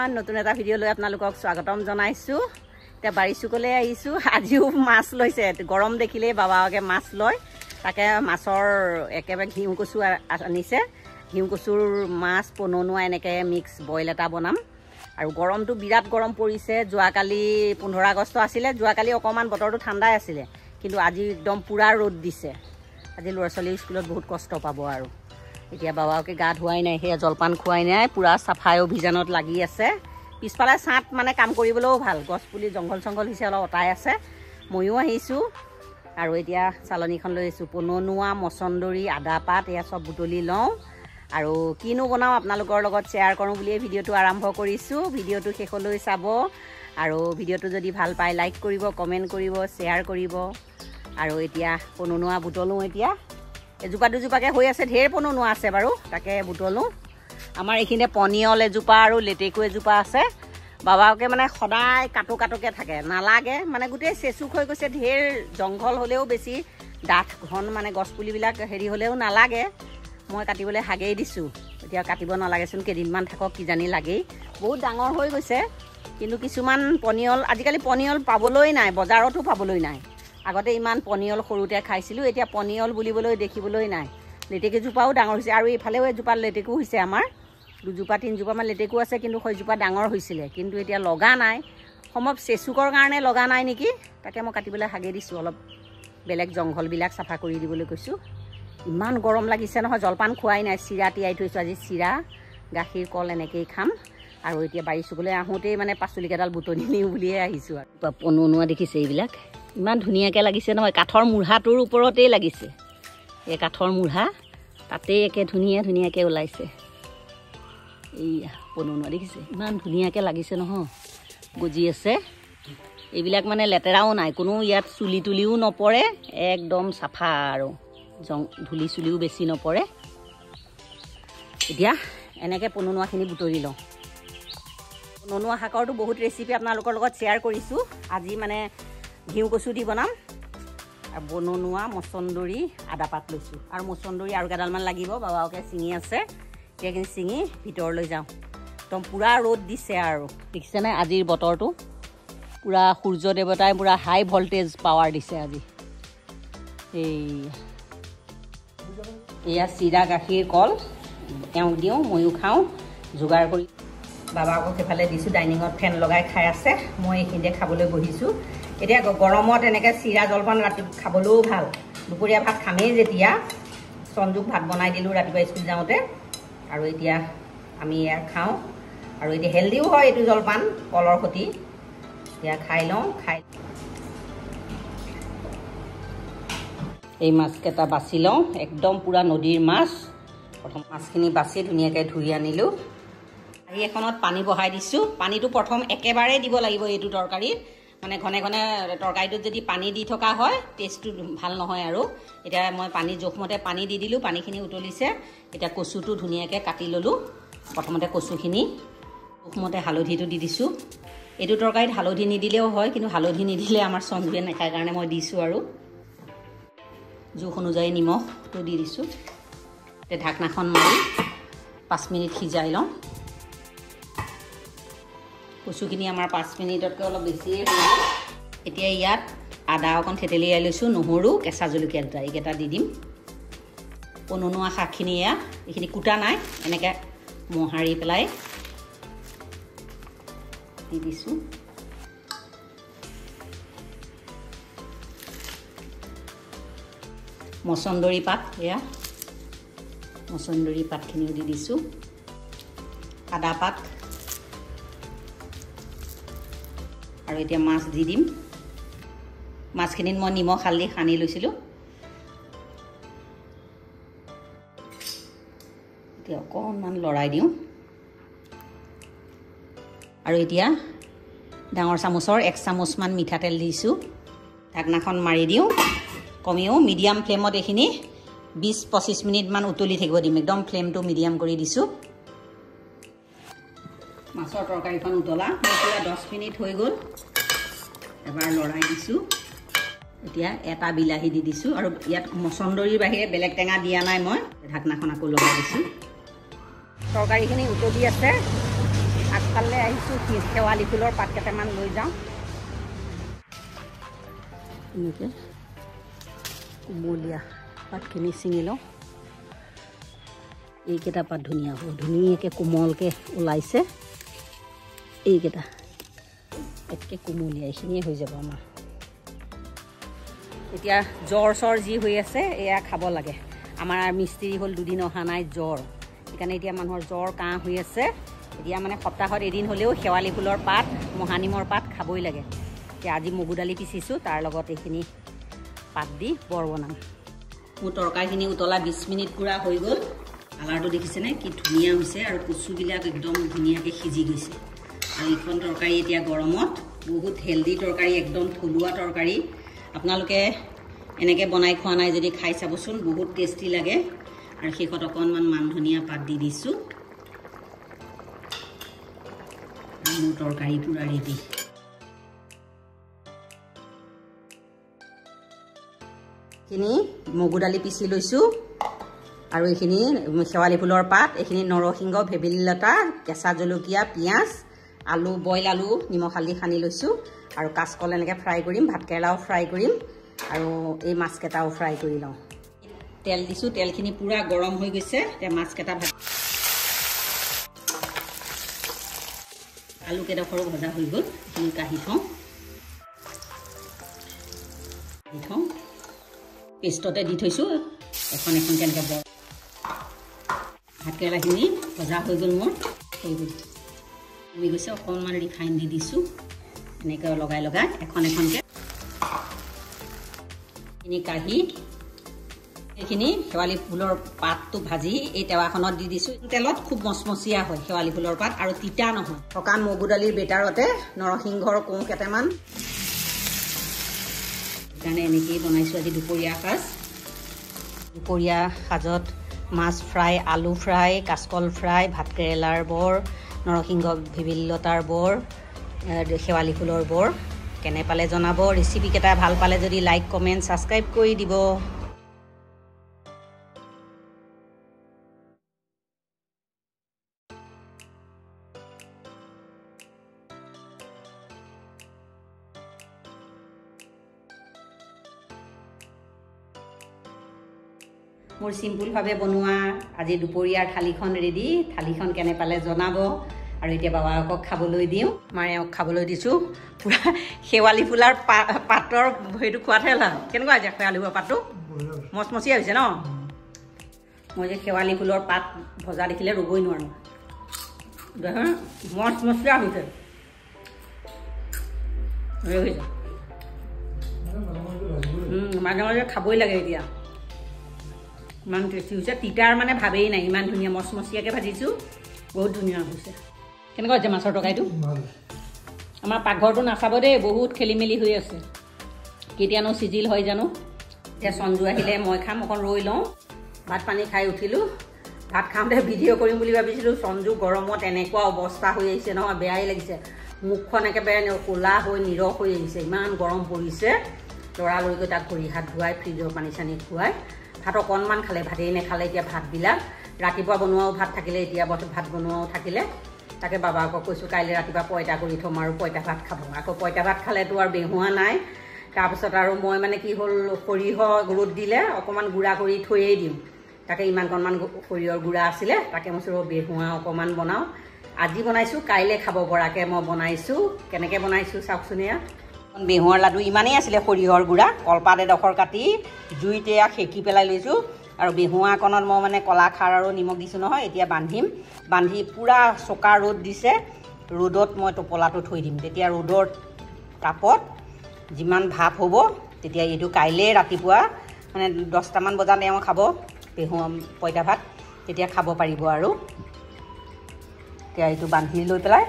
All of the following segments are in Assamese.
এভৰিৱান নতুন এটা ভিডিঅ' লৈ আপোনালোকক স্বাগতম জনাইছো এতিয়া বাৰিচুকলৈ আহিছো আজিও মাছ লৈছে গৰম দেখিলে বাবাকে মাছ লয় তাকে মাছৰ একেবাৰে ঘিউ কচু আনিছে ঘিউ কচুৰ মাছ পননুৱা এনেকে মিক্স বইল এটা বনাম আৰু গৰমটো বিৰাট গৰম পৰিছে যোৱাকালি 15 আগষ্ট আছিল যোৱাকালি অকমান বতৰটো ঠাণ্ডাই আছিল কিন্তু আজি একদম পুৰা ৰ'দ দিছে আজি ল'ৰা-ছোৱালী স্কুলত বহুত কষ্ট পাব আৰু এতিয়া বাবাকে গা ধুৱাই নাই হে জলপান খুৱাই নাই পুৰা সাফাই অভিযানত লাগি আছে পিছফালে সাত মানে কাম কৰিবলৈও ভাল গছপুলি জংগল জংগল হিছে অলপ অটাই আছে ময়ো আহিছো আৰু এতিয়া চালনীখন লৈ আছো পননুৱা মছন্দৰী আদা পাত এয়া সব বুটলি লওঁ আৰু কিনো বনাও আপোনালোকৰ লগত শেয়াৰ কৰোঁ বুলি ভিডিঅটো আৰম্ভ কৰিছো ভিডিঅটো শেষলৈ চাব আৰু ভিডিঅটো যদি ভাল পায় লাইক কৰিব কমেন্ট কৰিব শেয়াৰ কৰিব আৰু এতিয়া পননুৱা বুটলো এতিয়া এজোপা দুজোপাকে হৈ আছে ঢেৰ পননুৱা আছে বাৰু তাকে বুটলো আমাৰ এইখিনে পনিয়ল এজোপা আৰু লেটেকু এজোপা আছে বাবাকে মানে সদায় কাটোকে থাকে নালাগে মানে গোটেই চেচুক হৈ গৈছে ঢেৰ জংঘল হলেও বেছি ডাঠ ঘন মানে গছপুলিবিলাক হেৰি হলেও নালাগে মই কাটিবলৈ হাগেই দিছো এতিয়া কাটিব নালাগেচোন কেদিনমান থাকক কি জানি লাগেই বহুত ডাঙৰ হৈ গৈছে কিন্তু কিছুমান পনিয়ল আজিকালি পনিয়ল পাবলৈ নাই বজাৰতো পাবলৈ নাই আগতে ইমান পনিয়ল সৰুতে খাইছিলো এতিয়া পনিয়ল বুলিবলৈ দেখিবলৈ নাই লেটেকু জোপাও ডাঙৰ হৈছে আৰু ইফালেও এজোপা লেটেকু হৈছে আমাৰ দুজোপা তিনজোপা মান লেটেকু আছে কিন্তু হয়জোপা ডাঙৰ হৈছিল কিন্তু এতিয়া লগা নাই সম্ভৱ চেচুকৰ কাৰণে লগা নাই নেকি তাকে মই কাটিবলৈ হাগে দিছো অলপ বেলেগ জংঘলবিলাক সাফা কৰি দিবলৈ কৈছো ইমান গৰম লাগিছে নহয় জলপান খুৱাই নাই চিৰা তিয়াই থৈছো আজি চিৰা গাখীৰ কল এনেকেই খাম আৰু এতিয়া বাৰিচুকলৈ আহোঁতেই মানে পাচলি কেডাল বুটলি নিও বুলিয়ে আহিছো আৰু পননুৱা দেখিছে এইবিলাক ইমান ধুনীয়াকৈ লাগিছে নহয় কাঠৰ মুঢ়াটোৰ ওপৰতেই লাগিছে এই কাঠৰ মুঢ়া তাতেই একে ধুনীয়াকৈ ওলাইছে এইয়া পননুৱা দেখিছে ইমান ধুনীয়াকৈ লাগিছে নহয় গজি আছে এইবিলাক মানে লেতেৰাও নাই কোনো ইয়াত চুলি তুলিও নপৰে একদম চাফা আৰু ধুলি চুলিও বেছি নপৰে এতিয়া এনেকৈ পননুৱাখিনি বুটলি লওঁ পননুৱা শাকৰটো বহুত ৰেচিপি আপোনালোকৰ লগত শ্বেয়াৰ কৰিছোঁ আজি মানে ঘিউ কচু দি বনাম আৰু পননুৱা মছন্দৰী আদা পাত লৈছোঁ আৰু মছন্দৰী আৰু কেইডালমান লাগিব বাবাকে ছিঙি আছে সেইখিনি ছিঙি ভিতৰলৈ যাওঁ একদম পুৰা ৰ'দ দিছে আৰু দেখিছেনে আজিৰ বতৰটো পুৰা সূৰ্য দেৱতাই পুৰা হাই ভল্টেজ পাৱাৰ দিছে আজি এয়া চিৰা গাখীৰ কল তেওঁক দিওঁ ময়ো খাওঁ যোগাৰ কৰি বাবাকো সেইফালে দিছোঁ ডাইনিঙত ফেন লগাই খাই আছে মই এইখিনিতে খাবলৈ বহিছোঁ এতিয়া গৰমত এনেকৈ চিৰা জলপান ৰাতি খাবলৈও ভাল দুপৰীয়া ভাত খামেই যেতিয়া সঞ্জুক ভাত বনাই দিলোঁ ৰাতিপুৱা স্কুল যাওঁতে আৰু এতিয়া আমি ইয়াক খাওঁ আৰু এতিয়া হেল্ডিও হয় এইটো জলপান কলৰ সৈতে এতিয়া খাই লওঁ খাই এই মাছকেইটা বাছি লওঁ একদম পুৰা নদীৰ মাছ প্ৰথম মাছখিনি বাছি ধুনীয়াকৈ ধুই আনিলোঁ কাঁহী এখনত পানী বহাই দিছোঁ পানীটো প্ৰথম একেবাৰে দিব লাগিব এইটো তৰকাৰী মানে ঘনে ঘনে তৰকাৰীটোত যদি পানী দি থকা হয় টেষ্টটো ভাল নহয় আৰু এতিয়া মই পানী জোখমতে পানী দি দিলোঁ পানীখিনি উতলিছে এতিয়া কচুটো ধুনীয়াকৈ কাটি ল'লোঁ প্ৰথমতে কচুখিনি জোখমতে হালধিটো দি দিছোঁ এইটো তৰকাৰীত হালধি নিদিলেও হয় কিন্তু হালধি নিদিলে আমাৰ সঞ্জুৱে নাখায় কাৰণে মই দিছোঁ আৰু জোখ অনুযায়ী নিমখটো দি দিছোঁ এতিয়া ঢাকনাখন মাৰি 5 মিনিট সিজাই লওঁ কচুখিনি আমাৰ 5 মিনিটতকৈ অলপ বেছিয়ে হৈ এতিয়া ইয়াত আদা অকণ থেতেলিয়াই লৈছোঁ নহৰু কেঁচা জলকীয়া দুটা এইকেইটা দি দিম পননুৱা শাকখিনি এয়া এইখিনি কুটা নাই এনেকৈ মোহাৰি পেলাই দি দিছোঁ মছন্দৰী পাত এয়া মছন্দৰী পাতখিনিও দি দিছোঁ আদা পাত আৰু এতিয়া মাছ দি দিম মাছখিনিত মই নিমখ হালধি সানি লৈছিলোঁ এতিয়া অকণমান লৰাই দিওঁ আৰু এতিয়া ডাঙৰ চামুচৰ 1 চামুচমান মিঠাতেল দিছোঁ ঢাকনাখন মাৰি দিওঁ কমেও মিডিয়াম ফ্লেমত এইখিনি 20-25 মিনিটমান উতলি থাকিব দিম একদম ফ্লেমটো মিডিয়াম কৰি দিছোঁ মাছৰ তৰকাৰীখন উতলা পুৰা 10 মিনিট হৈ গ'ল এবাৰ লৰাই দিছোঁ এতিয়া এটা বিলাহী দি দিছোঁ আৰু ইয়াত মছন্দৰীৰ বাহিৰে বেলেগ টেঙা দিয়া নাই মই ঢাকনাখন আকৌ লগাই দিছোঁ তৰকাৰীখিনি উতলি আছে আগফালে আহিছোঁ শেৱালি ফুলৰ পাত কেইটামান লৈ যাওঁ এনেকৈ কুমলীয়া পাতখিনি ছিঙি লওঁ এইকেইটা পাত ধুনীয়া হ'ব ধুনীয়াকৈ কোমলকৈ ওলাইছে এইকেইটা একে কুমলীয়া এইখিনিয়ে হৈ যাব আমাৰ এতিয়া জ্বৰ চৰ যি হৈ আছে এয়া খাব লাগে আমাৰ মিস্ত্ৰী হ'ল 2 দিন অহা নাই জ্বৰ সেইকাৰণে এতিয়া মানুহৰ জ্বৰ কাহ হৈ আছে এতিয়া মানে সপ্তাহত এদিন হ'লেও শেৱালি ফুলৰ পাত মহানিমৰ পাত খাবই লাগে এতিয়া আজি মগু দালি পিচিছোঁ তাৰ লগত এইখিনি পাত দি বৰ বনাম মোৰ তৰকাৰীখিনি উতলা 20 মিনিট পুৰা হৈ গ'ল কালাৰটো দেখিছেনে কি ধুনীয়া হৈছে আৰু কচুবিলাক একদম ধুনীয়াকৈ সিজি গৈছে আৰু এইখন তৰকাৰী এতিয়া গৰমত বহুত হেল্ডি তৰকাৰী একদম থলুৱা তৰকাৰী আপোনালোকে এনেকৈ বনাই খোৱা নাই যদি খাই চাবচোন বহুত টেষ্টি লাগে আৰু শেষত অকণমান মান ধনিয়া পাত দি দিছোঁ মোৰ তৰকাৰী পুৰা ৰেডি এইখিনি মগু দালি পিচি লৈছোঁ আৰু এইখিনি শেৱালি ফুলৰ পাত এইখিনি নৰসিংহ ভেবেলিলতা কেঁচা জলকীয়া পিঁয়াজ আলু বইল আলু নিমখ হালধি সানি লৈছোঁ আৰু কাচকল এনেকৈ ফ্ৰাই কৰিম ভাতকেৰেলাও ফ্ৰাই কৰিম আৰু এই মাছকেইটাও ফ্ৰাই কৰি লওঁ তেল দিছোঁ তেলখিনি পুৰা গৰম হৈ গৈছে এতিয়া মাছকেইটা আলু কেইডোখৰো ভজা হৈ গ'ল এইখিনি কাঢ়ি থওঁ পেষ্টতে দি থৈছোঁ এখন কেনেকৈ বৰ ভাতকেৰেলাখিনি ভজা হৈ গ'ল মোৰ হৈ গ'ল কমি গৈছে অকণমান ৰিফাইন দি দিছোঁ এনেকৈ লগাই এখনকৈ এইখিনি কাঢ়ি এইখিনি শেৱালি ফুলৰ পাতটো ভাজি এই টেৱাখনত দি দিছোঁ তেলত খুব মচমচীয়া হয় শেৱালি ফুলৰ পাত আৰু তিতা নহয় শুকান মগু দালিৰ বেটাৰতে নৰসিংহৰ কোঁহ কেইটামান সেইকাৰণে এনেকৈয়ে বনাইছোঁ আজি দুপৰীয়া সাজত মাছ ফ্ৰাই আলু ফ্ৰাই কাচকল ফ্ৰাই ভাতকেৰেলাৰ বৰ নৰসিংহ ভেবেলিলতাৰ বৰ শেৱালি ফুলৰ বৰ কেনে পালে জনাব ৰেচিপিকেইটা ভাল পালে যদি লাইক কমেণ্ট ছাবস্ক্ৰাইব কৰি দিব মোৰ চিম্পুলভাৱে বনোৱা আজি দুপৰীয়াৰ থালিখন ৰেডি থালিখন কেনে পালে জনাব আৰু এতিয়া বাবাকক খাবলৈ দিওঁ আমাৰ এওঁক খাবলৈ দিছোঁ পুৰা শেৱালি ফুলাৰ পাতৰ সেইটো খোৱাতহে লাভ কেনেকুৱা হৈছে শেৱালি ফুলৰ পাতটো মচমচীয়া হৈছে ন মই যে শেৱালি ফুলৰ পাত ভজা দেখিলে ৰ'বই নোৱাৰোঁ মচমচীয়া হৈছে মাজে মাজে খাবই লাগে এতিয়া ইমান টেষ্টি হৈছে তিতাৰ মানে ভাবেই নাই ইমান ধুনীয়া মচমচীয়াকৈ ভাজিছোঁ বহুত ধুনীয়া হৈছে কেনেকুৱা হৈছে মাছৰ তৰকাৰীটো আমাৰ পাকঘৰটো নাচাব দেই বহুত খেলি মেলি হৈ আছে কেতিয়ানো চিজিল হয় জানো এতিয়া সঞ্জু আহিলে মই খাম অকণ ৰৈ লওঁ ভাত পানী খাই উঠিলোঁ ভাত খাওঁতে ভিডিঅ' কৰিম বুলি ভাবিছিলোঁ সঞ্জু গৰমত এনেকুৱা অৱস্থা হৈ আহিছে নহয় বেয়াই লাগিছে মুখখন একেবাৰে ক'লা হৈ নিৰস হৈ আহিছে ইমান গৰম পৰিছে লৰালৰিকৈ তাক ভৰি হাত ধুৱাই ফ্ৰিজৰ পানী চানী খুৱাই ভাত অকণমান খালে ভাতেই নেখালে এতিয়া ভাতবিলাক ৰাতিপুৱা বনোৱাও ভাত থাকিলে এতিয়া ভাত বনোৱাও থাকিলে তাকে বাবাকক কৈছোঁ কাইলৈ ৰাতিপুৱা পইতা কৰি থ'ম আৰু পইতা ভাত খাব আকৌ পইতা ভাত খালেতো আৰু বেহুৱা নাই তাৰপিছত আৰু মই মানে কি হ'ল সৰিয়হ ৰ'দ দিলে অকণমান গুড়া কৰি থৈয়েই দিওঁ তাকে ইমানকণমান সৰিয়হৰ গুড়া আছিলে তাকে মই বেহুৱা অকণমান বনাওঁ আজি বনাইছোঁ কাইলৈ খাব পৰাকৈ মই বনাইছোঁ কেনেকৈ বনাইছোঁ চাওকচোন এয়া বেহুৱাৰ লাডু ইমানেই আছিলে সৰিয়হৰ গুড়া কলপাত এডোখৰ কাটি জুইতে সেকি পেলাই লৈছোঁ আৰু বেহুৱাকণত মই মানে কলা খাৰ আৰু নিমখ দিছোঁ নহয় এতিয়া বান্ধি পূৰা চোকা ৰ'দ দিছে ৰ'দত মই টোপলাটো থৈ দিম তেতিয়া ৰ'দৰ তাপত যিমান ভাপ হ'ব তেতিয়া এইটো কাইলৈ ৰাতিপুৱা মানে 10টামান বজাত এওঁ খাব বেহুৱা পইতা ভাত তেতিয়া খাব পাৰিব আৰু এতিয়া এইটো বান্ধি লৈ পেলাই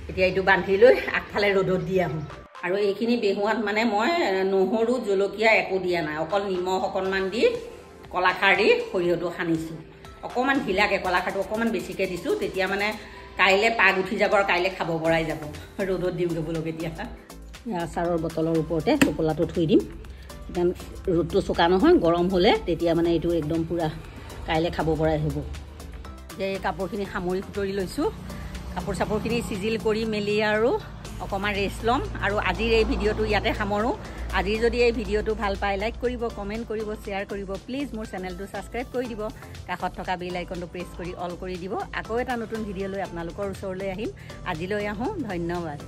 এতিয়া এইটো বান্ধি লৈ আগফালে ৰ'দত দি আহোঁ আৰু এইখিনি বেহুৱাত মানে মই নহৰু জলকীয়া একো দিয়া নাই অকল নিমখ অকণমান দি কলাখাৰ দি সৰিয়হটো সানিছোঁ অকণমান ঢিলাকৈ কলাখাৰটো অকণমান বেছিকৈ দিছোঁ তেতিয়া মানে কাইলৈ পাগ উঠি যাব আৰু কাইলৈ খাব পৰাই যাব ৰ'দত দিমগৈ বোলো এতিয়া আচাৰৰ বটলৰ ওপৰতে টোপোলাটো থৈ দিম এতিয়া ৰ'দটো চোকা নহয় গৰম হ'লে তেতিয়া মানে এইটো একদম পূৰা কাইলৈ খাব পৰাই হ'ব এতিয়া এই কাপোৰখিনি সামৰি সুতৰি লৈছোঁ কাপোৰ চাপোৰখিনি চিজিল কৰি মেলি আৰু অকণমান ৰেষ্ট ল'ম আৰু আজিৰ এই ভিডিঅ'টো ইয়াতে সামৰোঁ আজি যদি এই ভিডিঅ'টো ভাল পায় লাইক কৰিব কমেণ্ট কৰিব শ্বেয়াৰ কৰিব প্লিজ মোৰ চেনেলটো ছাবস্ক্ৰাইব কৰি দিব কাষত থকা বেল আইকনটো প্ৰেছ কৰি অল কৰি দিব আকৌ এটা নতুন ভিডিঅ' লৈ আপোনালোকৰ ওচৰলৈ আহিম আজিলৈ আহোঁ ধন্যবাদ